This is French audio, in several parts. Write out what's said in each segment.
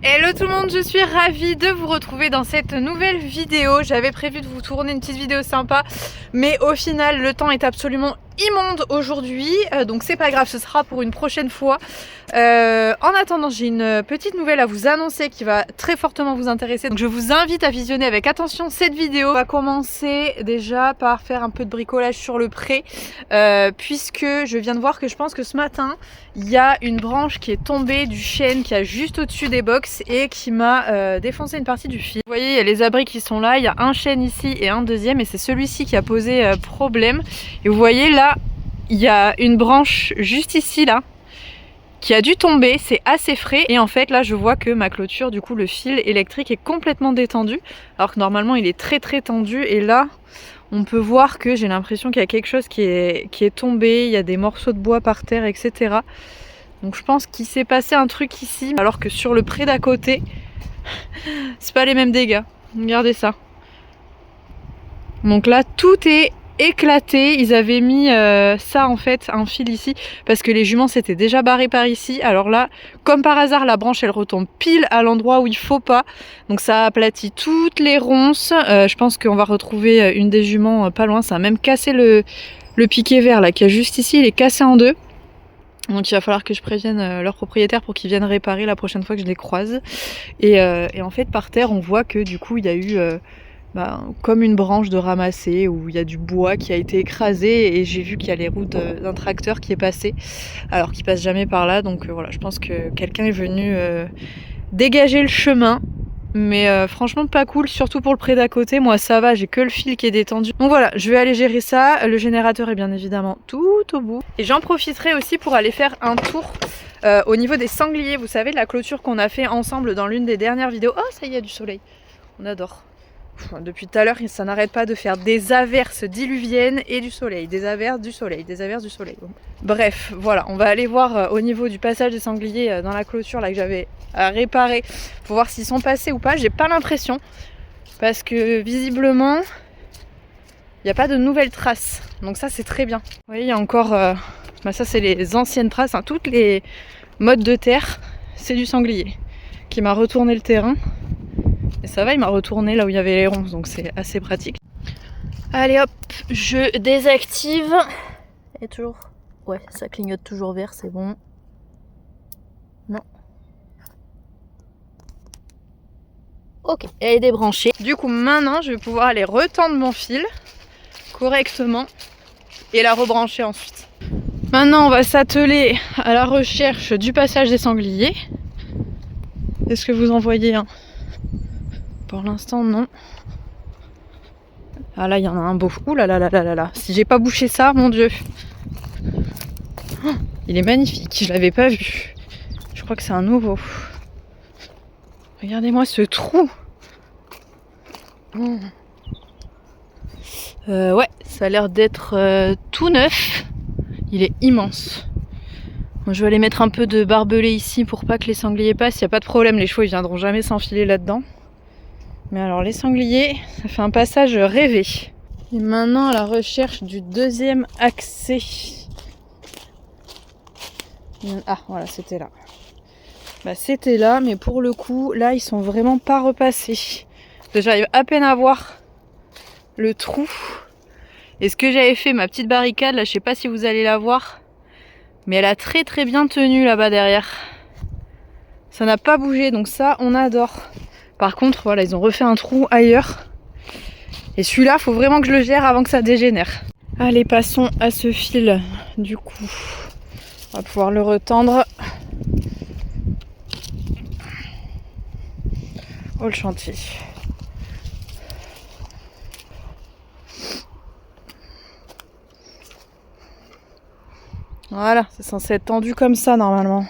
Hello tout le monde, je suis ravie de vous retrouver dans cette nouvelle vidéo. J'avais prévu de vous tourner une petite vidéo sympa, mais au final le temps est absolument immonde aujourd'hui, donc c'est pas grave, ce sera pour une prochaine fois. En attendant, j'ai une petite nouvelle à vous annoncer qui va très fortement vous intéresser, donc je vous invite à visionner avec attention cette vidéo. On va commencer déjà par faire un peu de bricolage sur le pré, puisque je viens de voir que je pense que ce matin il y a une branche qui est tombée du chêne qui a juste au-dessus des box et qui m'a défoncé une partie du fil. Vous voyez, il y a les abris qui sont là, il y a un chêne ici et un deuxième, et c'est celui-ci qui a posé problème. Et vous voyez là, il y a une branche juste ici là qui a dû tomber, c'est assez frais, et en fait là je vois que ma clôture, du coup le fil électrique est complètement détendu alors que normalement il est très tendu, et là on peut voir que j'ai l'impression qu'il y a quelque chose qui est tombé, il y a des morceaux de bois par terre, etc. Donc je pense qu'il s'est passé un truc ici, alors que sur le pré d'à côté c'est pas les mêmes dégâts. Regardez ça. Donc là tout est éclaté, ils avaient mis ça en fait, un fil ici, parce que les juments s'étaient déjà barrés par ici. Alors là, comme par hasard, la branche elle retombe pile à l'endroit où il faut pas, donc ça a aplati toutes les ronces. Je pense qu'on va retrouver une des juments pas loin. Ça a même cassé le piquet vert là qui est juste ici, il est cassé en deux. Donc il va falloir que je prévienne leur propriétaire pour qu'ils viennent réparer la prochaine fois que je les croise. Et en fait par terre on voit que du coup il y a eu comme une branche de ramassée où il y a du bois qui a été écrasé, et j'ai vu qu'il y a les roues d'un tracteur qui est passé alors qu'il passe jamais par là. Donc voilà, je pense que quelqu'un est venu dégager le chemin, mais franchement pas cool, surtout pour le pré d'à côté. Moi ça va, j'ai que le fil qui est détendu, donc voilà, je vais aller gérer ça. Le générateur est bien évidemment tout au bout, et j'en profiterai aussi pour aller faire un tour au niveau des sangliers. Vous savez, la clôture qu'on a fait ensemble dans l'une des dernières vidéos. Oh ça y est, il y a du soleil, on adore. Depuis tout à l'heure, ça n'arrête pas de faire des averses diluviennes et du soleil, des averses, du soleil, des averses, du soleil. Bref, voilà, on va aller voir au niveau du passage des sangliers dans la clôture là que j'avais à réparer pour voir s'ils sont passés ou pas. J'ai pas l'impression, parce que visiblement il n'y a pas de nouvelles traces, donc ça c'est très bien. Vous voyez, il y a encore, ça c'est les anciennes traces, hein. Toutes les mottes de terre, c'est du sanglier qui m'a retourné le terrain. Et ça va, il m'a retourné là où il y avait les ronces, donc c'est assez pratique. Allez hop, je désactive. Et toujours... Ouais, ça clignote toujours vert, c'est bon. Non. Ok, elle est débranchée. Du coup, maintenant, je vais pouvoir aller retendre mon fil correctement et la rebrancher ensuite. Maintenant, on va s'atteler à la recherche du passage des sangliers. Est-ce que vous en voyez un? Pour l'instant, non. Ah là, il y en a un beau. Ouh là là là là là là. Si j'ai pas bouché ça, mon Dieu. Oh, il est magnifique, je l'avais pas vu. Je crois que c'est un nouveau. Regardez-moi ce trou. Oh. Ouais, ça a l'air d'être tout neuf. Il est immense. Bon, je vais aller mettre un peu de barbelé ici pour pas que les sangliers passent. Il n'y a pas de problème, les chevaux ils viendront jamais s'enfiler là-dedans. Mais alors les sangliers, ça fait un passage rêvé. Et maintenant à la recherche du deuxième accès. Ah voilà, c'était là. C'était là, mais pour le coup, là ils sont vraiment pas repassés. J'arrive à peine à voir le trou. Et ce que j'avais fait, ma petite barricade, là je sais pas si vous allez la voir, mais elle a très bien tenu là-bas derrière. Ça n'a pas bougé, donc ça on adore. Par contre, voilà, ils ont refait un trou ailleurs. Et celui-là, faut vraiment que je le gère avant que ça dégénère. Allez, passons à ce fil. Du coup, on va pouvoir le retendre. Oh, le chantier. Voilà, c'est censé être tendu comme ça normalement.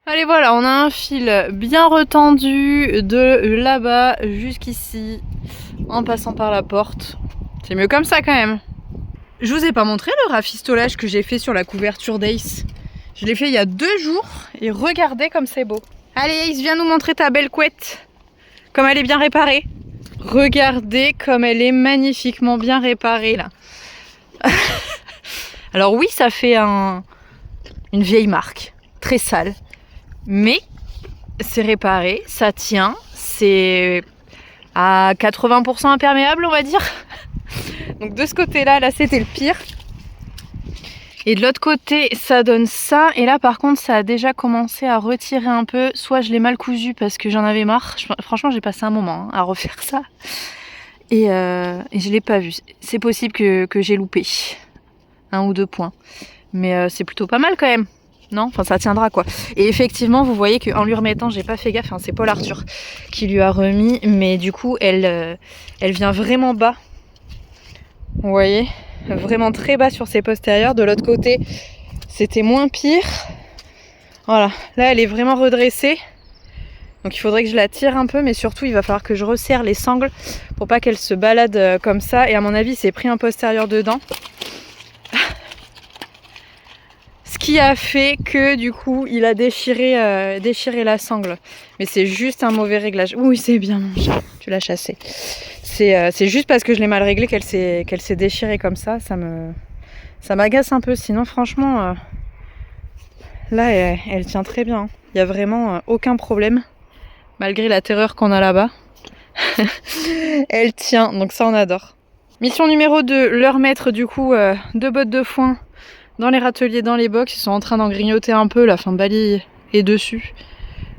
Allez, voilà, on a un fil bien retendu de là-bas jusqu'ici, en passant par la porte. C'est mieux comme ça quand même. Je vous ai pas montré le rafistolage que j'ai fait sur la couverture d'Ace. Je l'ai fait il y a 2 jours, et regardez comme c'est beau. Allez Ace, viens nous montrer ta belle couette. Comme elle est bien réparée. Regardez comme elle est magnifiquement bien réparée là. Alors oui, ça fait une vieille marque, très sale. Mais c'est réparé, ça tient, c'est à 80% imperméable on va dire. Donc de ce côté-là, là c'était le pire. Et de l'autre côté, ça donne ça. Et là, par contre, ça a déjà commencé à retirer un peu. Soit je l'ai mal cousu parce que j'en avais marre. Franchement, j'ai passé un moment à refaire ça. Et je l'ai pas vu. C'est possible que j'ai loupé 1 ou 2 points. Mais c'est plutôt pas mal quand même. Non, enfin ça tiendra quoi. Et effectivement, vous voyez qu'en lui remettant, j'ai pas fait gaffe. Enfin, c'est Paul Arthur qui lui a remis. Mais du coup, elle vient vraiment bas. Vous voyez ? Vraiment très bas sur ses postérieurs. De l'autre côté, c'était moins pire. Voilà, là elle est vraiment redressée. Donc il faudrait que je la tire un peu, mais surtout il va falloir que je resserre les sangles pour pas qu'elle se balade comme ça. Et à mon avis, c'est pris un postérieur dedans. Ce qui a fait que du coup, il a déchiré la sangle. Mais c'est juste un mauvais réglage. Oui, c'est bien mon chat, tu l'as chassé. C'est juste parce que je l'ai mal réglé qu'elle s'est déchirée comme ça. Ça m'agace un peu. Sinon, franchement, là, elle tient très bien. Il n'y a vraiment aucun problème. Malgré la terreur qu'on a là-bas. Elle tient, donc ça, on adore. Mission numéro 2, leur mettre du coup 2 bottes de foin dans les râteliers, dans les box. Ils sont en train d'en grignoter un peu. La fin de Bali est dessus.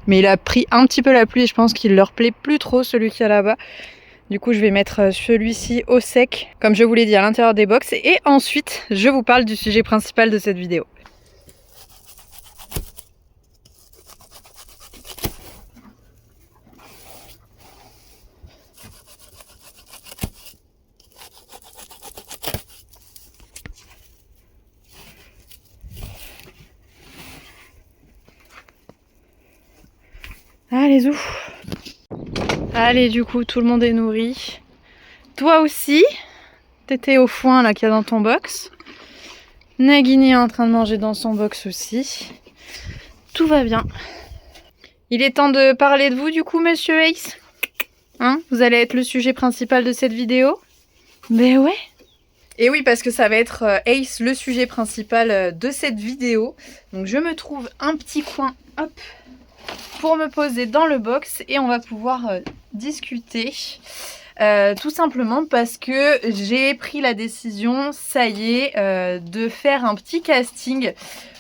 Mais il a pris un petit peu la pluie. Je pense qu'il leur plaît plus trop celui qu'il y a là-bas. Du coup, je vais mettre celui-ci au sec, comme je vous l'ai dit, à l'intérieur des box. Et ensuite, je vous parle du sujet principal de cette vidéo. Allez, zou. Allez, du coup, tout le monde est nourri. Toi aussi, t'étais au foin là qu'il y a dans ton box. Nagini est en train de manger dans son box aussi. Tout va bien. Il est temps de parler de vous du coup, monsieur Ace. Hein? Vous allez être le sujet principal de cette vidéo? Ben ouais. Et oui, parce que ça va être Ace le sujet principal de cette vidéo. Donc je me trouve un petit coin, hop, pour me poser dans le box et on va pouvoir discuter. Tout simplement parce que j'ai pris la décision, ça y est, de faire un petit casting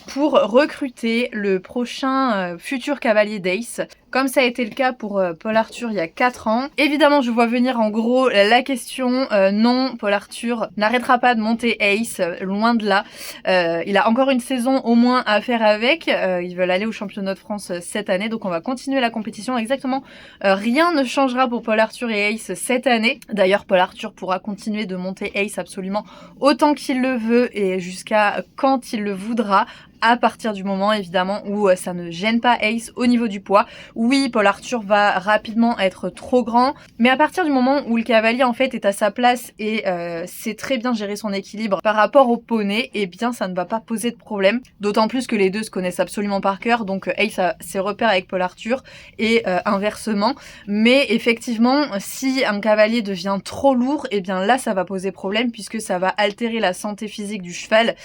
pour recruter le prochain futur cavalier d'Ace, comme ça a été le cas pour Paul Arthur il y a 4 ans. Évidemment, je vois venir en gros la question, non, Paul Arthur n'arrêtera pas de monter Ace, loin de là. Il a encore une saison au moins à faire avec, ils veulent aller au championnat de France cette année, donc on va continuer la compétition exactement. Rien ne changera pour Paul Arthur et Ace cette année. D'ailleurs, Paul Arthur pourra continuer de monter Ace absolument autant qu'il le veut et jusqu'à quand il le voudra, à partir du moment évidemment où ça ne gêne pas Ace au niveau du poids. Oui, Paul Arthur va rapidement être trop grand, mais à partir du moment où le cavalier en fait est à sa place et sait très bien gérer son équilibre par rapport au poney, eh bien ça ne va pas poser de problème. D'autant plus que les deux se connaissent absolument par cœur, donc Ace a ses repères avec Paul Arthur et inversement. Mais effectivement, si un cavalier devient trop lourd, eh bien là ça va poser problème puisque ça va altérer la santé physique du cheval.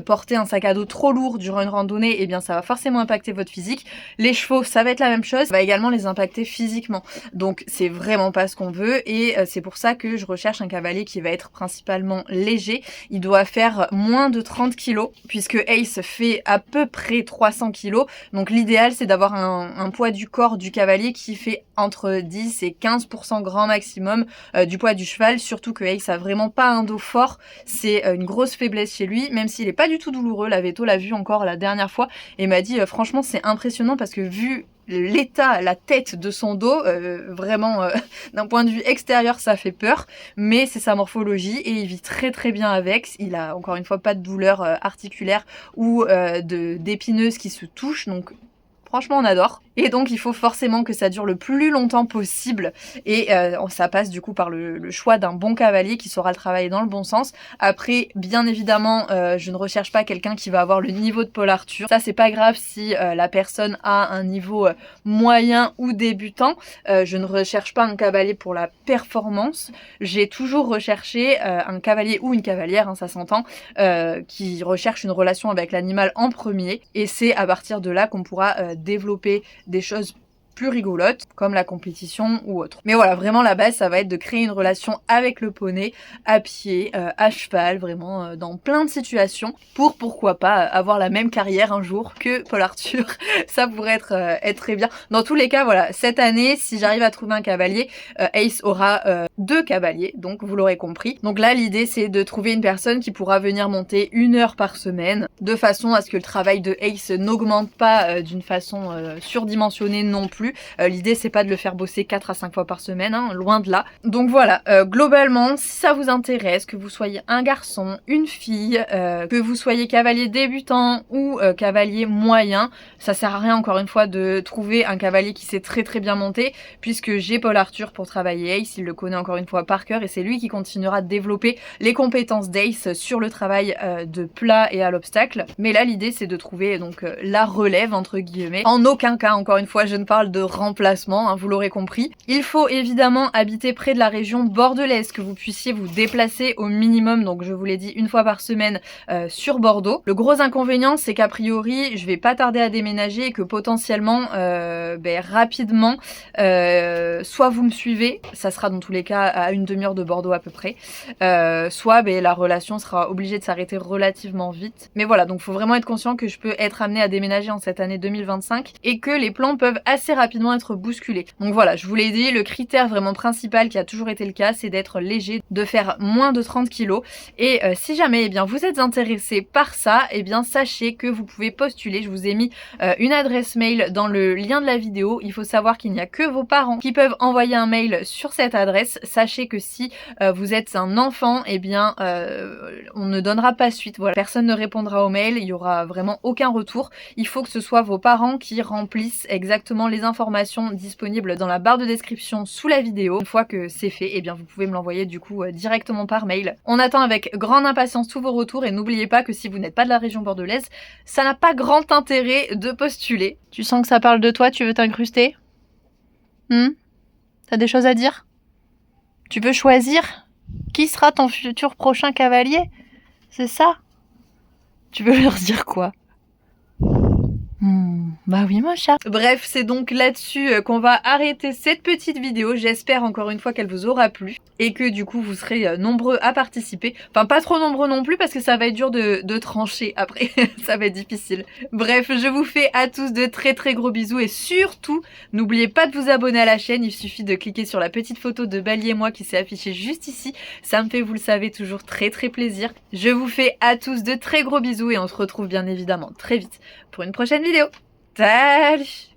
Porter un sac à dos trop lourd durant une randonnée, eh bien ça va forcément impacter votre physique. Les chevaux, ça va être la même chose, ça va également les impacter physiquement. Donc c'est vraiment pas ce qu'on veut et c'est pour ça que je recherche un cavalier qui va être principalement léger. Il doit faire moins de 30 kg puisque Ace fait à peu près 300 kg. Donc l'idéal c'est d'avoir un poids du corps du cavalier qui fait entre 10 et 15% grand maximum du poids du cheval, surtout que Ace a vraiment pas un dos fort, c'est une grosse faiblesse chez lui, même s'il est pas du tout douloureux. La Veto l'a vu encore la dernière fois et m'a dit franchement c'est impressionnant parce que vu l'état, la tête de son dos, vraiment d'un point de vue extérieur ça fait peur, mais c'est sa morphologie et il vit très très bien avec. Il a encore une fois pas de douleur articulaire ou d'épineuse qui se touche, donc franchement on adore. Et donc il faut forcément que ça dure le plus longtemps possible et ça passe du coup par le choix d'un bon cavalier qui saura le travailler dans le bon sens. Après bien évidemment je ne recherche pas quelqu'un qui va avoir le niveau de Paul Arthur. Ça c'est pas grave si la personne a un niveau moyen ou débutant. Je ne recherche pas un cavalier pour la performance. J'ai toujours recherché un cavalier ou une cavalière, hein, ça s'entend, qui recherche une relation avec l'animal en premier et c'est à partir de là qu'on pourra développer des choses plus rigolotes, comme la compétition ou autre. Mais voilà, vraiment la base, ça va être de créer une relation avec le poney, à pied, à cheval, vraiment dans plein de situations, pour pourquoi pas avoir la même carrière un jour que Paul Arthur. Ça pourrait être très bien. Dans tous les cas, voilà, cette année, si j'arrive à trouver un cavalier, Ace aura 2 cavaliers, donc vous l'aurez compris. Donc là, l'idée, c'est de trouver une personne qui pourra venir monter 1 heure par semaine, de façon à ce que le travail de Ace n'augmente pas d'une façon surdimensionnée non plus. L'idée, c'est pas de le faire bosser 4 à 5 fois par semaine, hein, loin de là. Donc voilà, globalement, si ça vous intéresse, que vous soyez un garçon, une fille, que vous soyez cavalier débutant ou cavalier moyen, ça sert à rien encore une fois de trouver un cavalier qui sait très très bien monter, puisque j'ai Paul Arthur pour travailler Ace, il le connaît encore une fois par cœur et c'est lui qui continuera de développer les compétences d'Ace sur le travail de plat et à l'obstacle. Mais là l'idée c'est de trouver donc la relève entre guillemets. En aucun cas, encore une fois, je ne parle de remplacement, hein, vous l'aurez compris. Il faut évidemment habiter près de la région bordelaise, que vous puissiez vous déplacer au minimum, donc je vous l'ai dit, 1 fois par semaine sur Bordeaux. Le gros inconvénient c'est qu'a priori je vais pas tarder à déménager et que potentiellement rapidement soit vous me suivez, ça sera dans tous les cas à 1 demi-heure de Bordeaux à peu près, soit la relation sera obligée de s'arrêter relativement vite. Mais voilà, donc faut vraiment être conscient que je peux être amenée à déménager en cette année 2025 et que les plans peuvent assez rapidement être bousculés. Donc voilà, je vous l'ai dit, le critère vraiment principal qui a toujours été le cas, c'est d'être léger, de faire moins de 30 kg. Et si jamais vous êtes intéressé par ça, sachez que vous pouvez postuler. Je vous ai mis une adresse mail dans le lien de la vidéo. Il faut savoir qu'il n'y a que vos parents qui peuvent envoyer un mail sur cette adresse. Sachez que si vous êtes un enfant, on ne donnera pas suite. Voilà, personne ne répondra au mail, il y aura vraiment aucun retour. Il faut que ce soit vos parents qui remplissent exactement les informations disponibles dans la barre de description sous la vidéo. Une fois que c'est fait, vous pouvez me l'envoyer du coup directement par mail. On attend avec grande impatience tous vos retours et n'oubliez pas que si vous n'êtes pas de la région bordelaise, ça n'a pas grand intérêt de postuler. Tu sens que ça parle de toi, tu veux t'incruster? T'as des choses à dire? Tu veux choisir qui sera ton futur prochain cavalier? C'est ça? Tu veux leur dire quoi? Bah oui mon chat. Bref, c'est donc là-dessus qu'on va arrêter cette petite vidéo. J'espère encore une fois qu'elle vous aura plu et que du coup vous serez nombreux à participer. Enfin pas trop nombreux non plus parce que ça va être dur de trancher après. Ça va être difficile. Bref, je vous fais à tous de très très gros bisous et surtout n'oubliez pas de vous abonner à la chaîne. Il suffit de cliquer sur la petite photo de Bali et moi qui s'est affichée juste ici. Ça me fait, vous le savez, toujours très très plaisir. Je vous fais à tous de très gros bisous et on se retrouve bien évidemment très vite pour une prochaine vidéo. Salut!